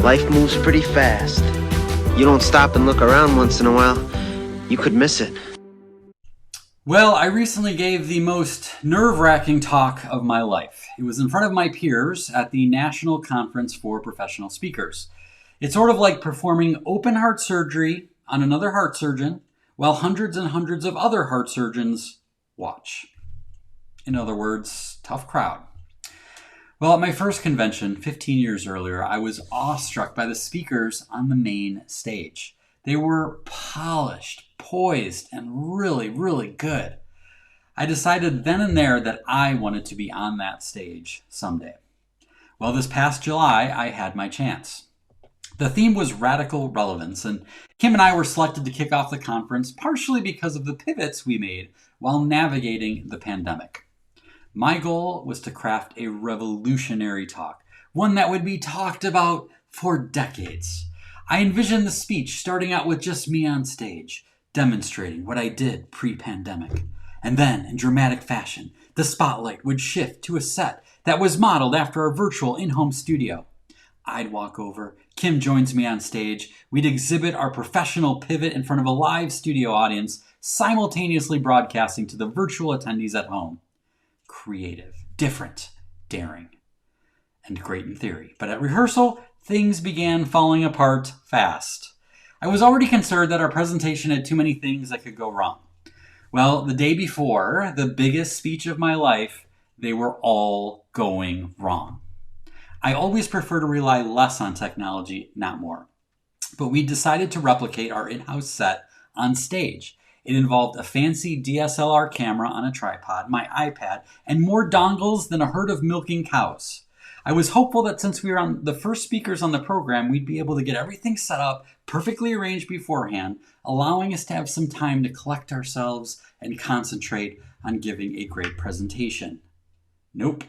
Life moves pretty fast. You don't stop and look around once in a while, you could miss it. Well, I recently gave the most nerve-wracking talk of my life. It was in front of my peers at the National Conference for Professional Speakers. It's sort of like performing open heart surgery on another heart surgeon while hundreds and hundreds of other heart surgeons watch. In other words, tough crowd. Well, at my first convention 15 years earlier, I was awestruck by the speakers on the main stage. They were polished, poised, and really, really good. I decided then and there that I wanted to be on that stage someday. Well, this past July, I had my chance. The theme was radical relevance, and Kim and I were selected to kick off the conference partially because of the pivots we made while navigating the pandemic. My goal was to craft a revolutionary talk, one that would be talked about for decades. I envisioned the speech starting out with just me on stage, demonstrating what I did pre-pandemic. And then, in dramatic fashion, the spotlight would shift to a set that was modeled after our virtual in-home studio. I'd walk over, Kim joins me on stage, we'd exhibit our professional pivot in front of a live studio audience, simultaneously broadcasting to the virtual attendees at home. Creative, different, daring, and great in theory. But at rehearsal, things began falling apart fast. I was already concerned that our presentation had too many things that could go wrong. Well, the day before, the biggest speech of my life, they were all going wrong. I always prefer to rely less on technology, not more. But we decided to replicate our in-house set on stage. It involved a fancy DSLR camera on a tripod, my iPad, and more dongles than a herd of milking cows. I was hopeful that since we were on the first speakers on the program, we'd be able to get everything set up, perfectly arranged beforehand, allowing us to have some time to collect ourselves and concentrate on giving a great presentation. Nope.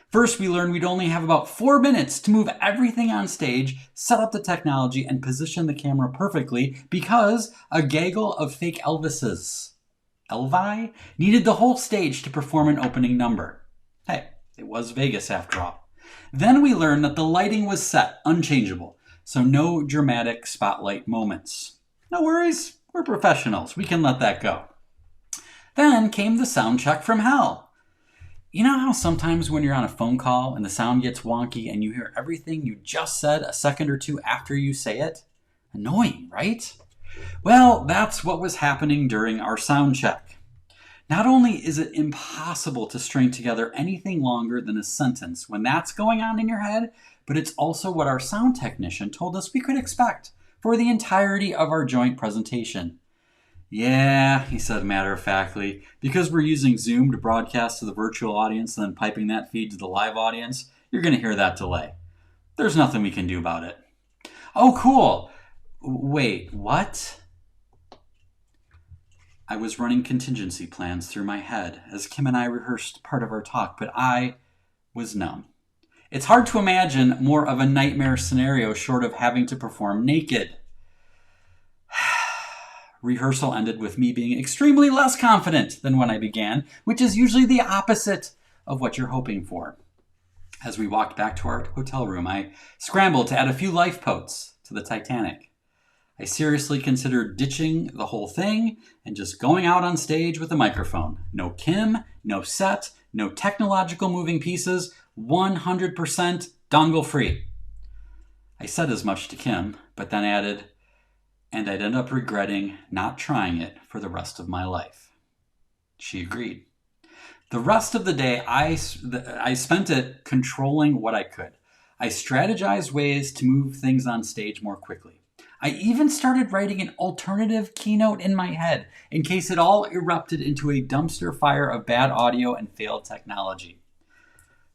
First, we learned we'd only have about 4 minutes to move everything on stage, set up the technology, and position the camera perfectly because a gaggle of fake Elvises, Elvi, needed the whole stage to perform an opening number. Hey, it was Vegas after all. Then we learned that the lighting was set, unchangeable, so no dramatic spotlight moments. No worries, we're professionals, we can let that go. Then came the sound check from hell. You know how sometimes when you're on a phone call and the sound gets wonky and you hear everything you just said a second or two after you say it? Annoying, right? Well, that's what was happening during our sound check. Not only is it impossible to string together anything longer than a sentence when that's going on in your head, but it's also what our sound technician told us we could expect for the entirety of our joint presentation. Yeah, he said matter-of-factly, because we're using Zoom to broadcast to the virtual audience and then piping that feed to the live audience, you're going to hear that delay. There's nothing we can do about it. Oh, cool. Wait, what? I was running contingency plans through my head as Kim and I rehearsed part of our talk, but I was numb. It's hard to imagine more of a nightmare scenario short of having to perform naked. Rehearsal ended with me being extremely less confident than when I began, which is usually the opposite of what you're hoping for. As we walked back to our hotel room, I scrambled to add a few lifeboats to the Titanic. I seriously considered ditching the whole thing and just going out on stage with a microphone. No Kim, no set, no technological moving pieces, 100% dongle free. I said as much to Kim, but then added, and I'd end up regretting not trying it for the rest of my life. She agreed. The rest of the day, I spent it controlling what I could. I strategized ways to move things on stage more quickly. I even started writing an alternative keynote in my head in case it all erupted into a dumpster fire of bad audio and failed technology.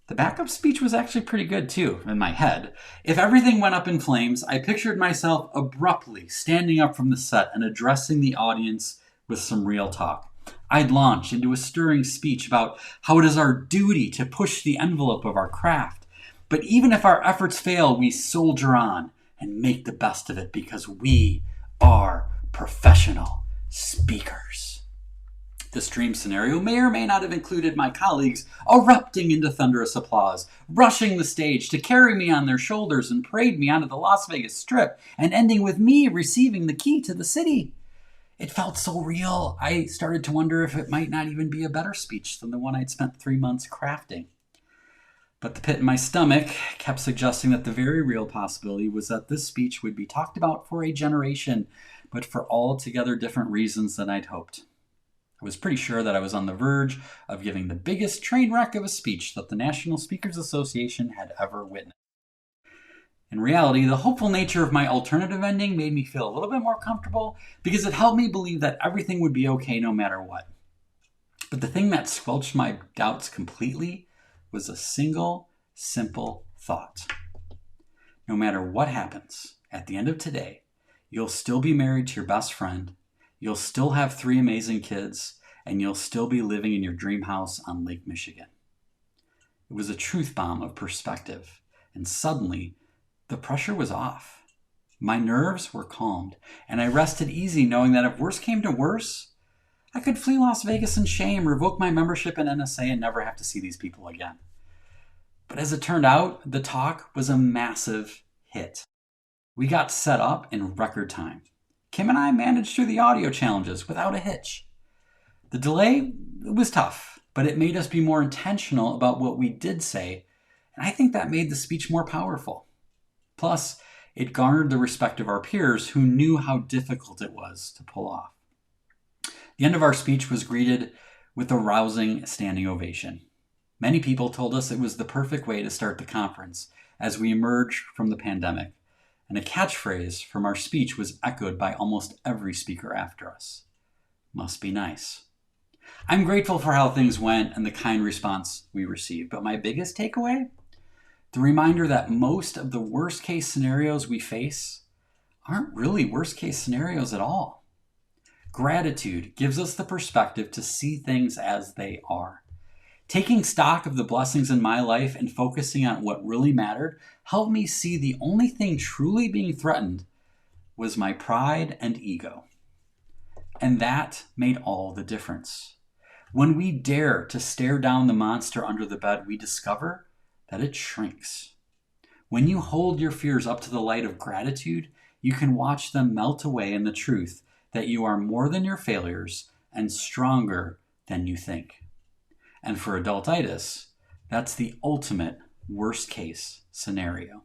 The backup speech was actually pretty good too, in my head. If everything went up in flames, I pictured myself abruptly standing up from the set and addressing the audience with some real talk. I'd launch into a stirring speech about how it is our duty to push the envelope of our craft. But even if our efforts fail, we soldier on and make the best of it because we are professional speakers. This dream scenario may or may not have included my colleagues erupting into thunderous applause, rushing the stage to carry me on their shoulders and parade me onto the Las Vegas Strip, and ending with me receiving the key to the city. It felt so real, I started to wonder if it might not even be a better speech than the one I'd spent 3 months crafting. But the pit in my stomach kept suggesting that the very real possibility was that this speech would be talked about for a generation, but for altogether different reasons than I'd hoped. I was pretty sure that I was on the verge of giving the biggest train wreck of a speech that the National Speakers Association had ever witnessed. In reality, the hopeful nature of my alternative ending made me feel a little bit more comfortable because it helped me believe that everything would be okay no matter what. But the thing that squelched my doubts completely was a single, simple thought. No matter what happens, at the end of today, you'll still be married to your best friend, you'll still have 3 amazing kids, and you'll still be living in your dream house on Lake Michigan. It was a truth bomb of perspective, and suddenly, the pressure was off. My nerves were calmed, and I rested easy knowing that if worse came to worse, I could flee Las Vegas in shame, revoke my membership in NSA, and never have to see these people again. But as it turned out, the talk was a massive hit. We got set up in record time. Kim and I managed through the audio challenges without a hitch. The delay was tough, but it made us be more intentional about what we did say, and I think that made the speech more powerful. Plus, it garnered the respect of our peers who knew how difficult it was to pull off. The end of our speech was greeted with a rousing standing ovation. Many people told us it was the perfect way to start the conference as we emerged from the pandemic, and a catchphrase from our speech was echoed by almost every speaker after us. Must be nice. I'm grateful for how things went and the kind response we received, but my biggest takeaway? The reminder that most of the worst case scenarios we face aren't really worst case scenarios at all. Gratitude gives us the perspective to see things as they are. Taking stock of the blessings in my life and focusing on what really mattered helped me see the only thing truly being threatened was my pride and ego. And that made all the difference. When we dare to stare down the monster under the bed, we discover that it shrinks. When you hold your fears up to the light of gratitude, you can watch them melt away in the truth that you are more than your failures and stronger than you think. And for adultitis, that's the ultimate worst case scenario.